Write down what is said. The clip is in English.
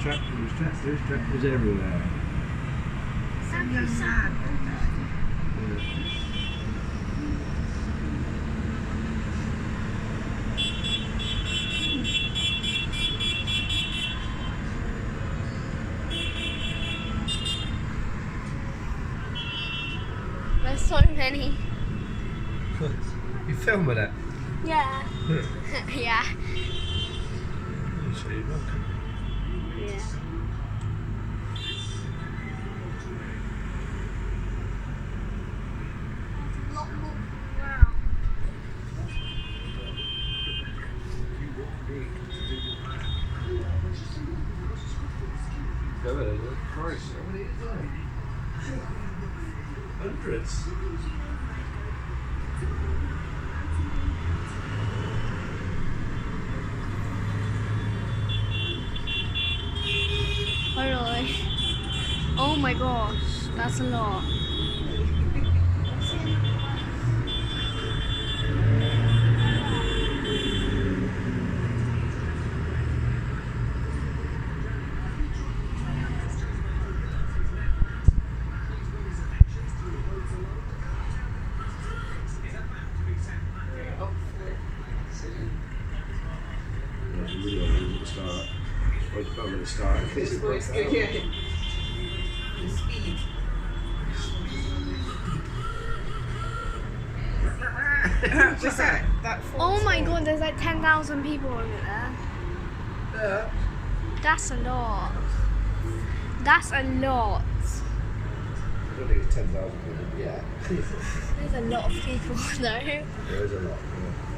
tractors everywhere. So sad. There's so many. You filming it? Yeah. Yeah. You say you want to. Yeah. Wow. Go ahead, Christ, how many is there? Hundreds. Oh really? Oh my gosh, that's a lot. Start. Wait for me to start. It's good, yeah. The speed. What's that? Oh my god, there's like 10,000 people over there. Yeah. That's a lot. That's a lot. I don't think it's 10,000 people. Yeah. There's a lot of people though. There is a lot. Yeah.